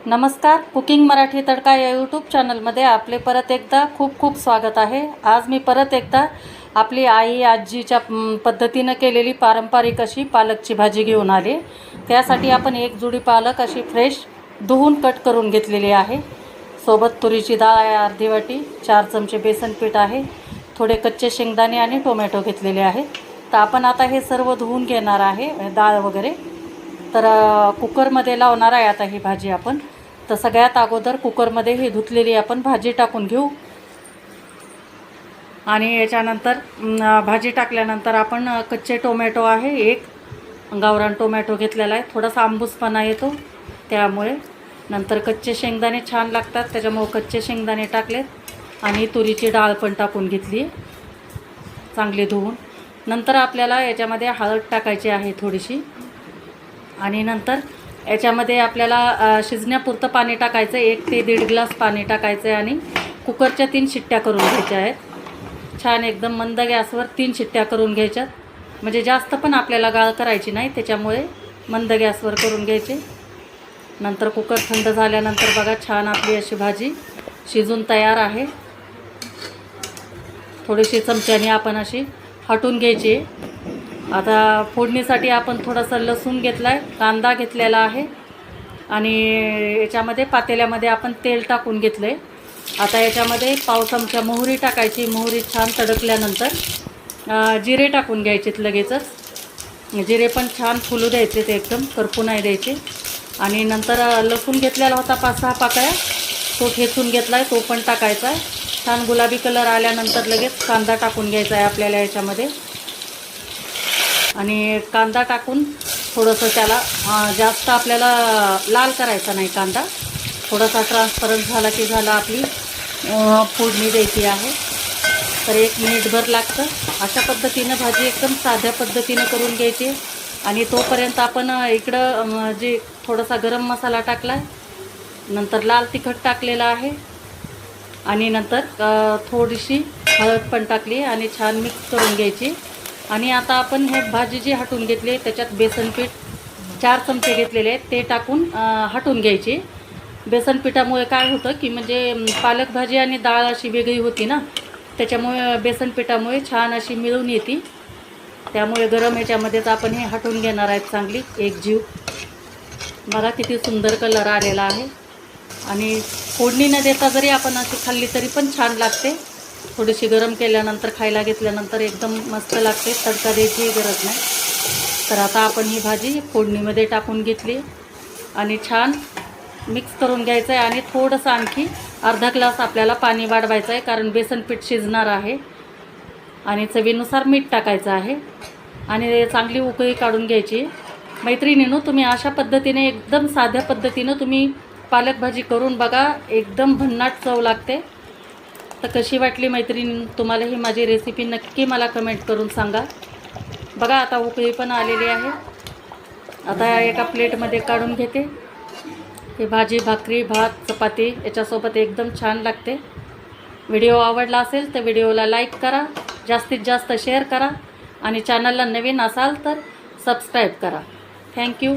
नमस्कार, कुकिंग मराठी तडका या यूट्यूब चॅनलमध्ये आपले परत एकदा खूप खूप स्वागत आहे। आज मी परत एकदा आपली आई आजीच्या पद्धतीने केलेली पारंपरिक अशी पालकची भाजी घेऊन आले। त्यासाठी आपण एक जुडी पालक अशी फ्रेश धुवून कट करून घेतलेली आहे। सोबत तुरीची डाळ आहे अर्धी वाटी, 4 चमचे बेसन पीठ आहे, थोडे कच्चे शेंगदाणे आणि टोमॅटो घेतलेले आहे। तर आपण आता हे सर्व धुवून घेणार आहे डाळ वगैरे। तर कुकरमध्ये लावणार आहे आता ही भाजी आपण। तर सगळ्यात अगोदर कुकरमध्ये ही धुतलेली आपण भाजी टाकून घेऊ आणि याच्यानंतर भाजी टाकल्यानंतर आपण कच्चे टोमॅटो आहे, एक गावरान टोमॅटो घेतलेला आहे, थोडासा आंबूसपणा येतो त्यामुळे। नंतर कच्चे शेंगदाणे छान लागतात त्याच्यामुळे कच्चे शेंगदाणे टाकलेत आणि तुरीची डाळ पण टाकून घेतली चांगली धुवून। नंतर आपल्याला याच्यामध्ये हळद टाकायची आहे थोडीशी आणि नंतर याच्यामध्ये आपल्याला शिजण्यापुरतं पाणी टाकायचं, 1 ते 1.5 ग्लास पाणी टाकायचं आणि कुकरच्या 3 शिट्ट्या करून घ्यायच्या आहेत। छान एकदम मंद गॅसवर 3 शिट्ट्या करून घ्यायच्यात, म्हणजे जास्त पण आपल्याला गाळ करायची नाही, त्याच्यामुळे मंद गॅसवर करून घ्यायचे। नंतर कुकर थंड झाल्यानंतर बघा छान आपली अशी भाजी शिजून तयार आहे। थोडीशी चमच्याने आपण अशी हटून घ्यायची। आता फोडणीसाठी आपण थोडासा लसूण घेतला आहे, कांदा घेतलेला आहे आणि याच्यामध्ये पातेल्यामध्ये आपण तेल टाकून घेतलं आहे। आता याच्यामध्ये पाव चमचा मोहरी टाकायची। मोहरी छान तडकल्यानंतर जिरे टाकून घ्यायचेत लगेचच। जिरे पण छान फुलू द्यायचे, ते एकदम करपू नाही द्यायचे। आणि नंतर लसूण घेतलेला होता 5-6 पाकळ्या, तो ठेचून घेतला आहे, तो पण टाकायचा आहे। छान गुलाबी कलर आल्यानंतर लगेच कांदा टाकून घ्यायचा आहे आपल्याला याच्यामध्ये आणि कांदा टाकून थोडंसं त्याला जास्त आपल्याला लाल करायचा नाही कांदा, थोडासा ट्रान्सपरंट झाला की झाला आपली फोडणी द्यायची आहे। तर 1 मिनिटभर लागतं। अशा पद्धतीनं भाजी एकदम साध्या पद्धतीनं करून घ्यायची आणि तोपर्यंत आपण इकडं जे थोडासा गरम मसाला टाकला आहे, नंतर लाल तिखट टाकलेला आहे आणि नंतर थोडीशी हळद पण टाकली आणि छान मिक्स करून घ्यायची। आणि आता आपण हे भाजी जी हटून घेतली त्याच्यात बेसन पीठ 4 चमचे घेतलेले आहेत, ते टाकून हटून घ्यायची। बेसन पिठामुळे काय होतं की म्हणजे पालक भाजी आणि डाळ अशी वेगळी होती ना, त्याच्यामुळे बेसन पिठामुळे छान अशी मिळून येते, त्यामुळे गरम याच्यामध्येच आपण हे हटून घेणार आहेत चांगली एकजीव। बघा किती सुंदर कलर आलेला आहे आणि फोडणी न देता जरी आपण अशी खाल्ली तरी पण छान लागते। थोडीशी गरम केल्यानंतर खायला घेतल्यानंतर एकदम मस्त लागते, तडका द्यायची गरज नाही। तर आता आपण ही भाजी फोडणीमध्ये टाकून घेतली आणि छान मिक्स करून घ्यायचं आहे आणि थोडंसं आणखी अर्धा ग्लास आपल्याला पाणी वाढवायचं आहे, कारण बेसन पीठ शिजणार आहे आणि चवीनुसार मीठ टाकायचं आहे आणि चांगली उकळी काढून घ्यायची। मैत्रिणींनो, तुम्ही अशा पद्धतीने एकदम साध्या पद्धतीनं तुम्ही पालक भाजी करून बघा, एकदम भन्नाट चव लागते। तर कशी वाटली मैत्रिणी तुम्हाला ही माझी रेसिपी नक्की मला कमेंट करून सांगा। बघा आता उकळी पण आलेली आहे। आता एका प्लेटमध्ये काढून घेते। ही भाजी भाकरी, भात, चपाती याच्यासोबत एकदम छान लागते। व्हिडिओ आवडला असेल तर व्हिडिओला लाईक करा, जास्तीत जास्त शेअर करा आणि चॅनलला नवीन असाल तर सबस्क्राईब करा। थँक्यू।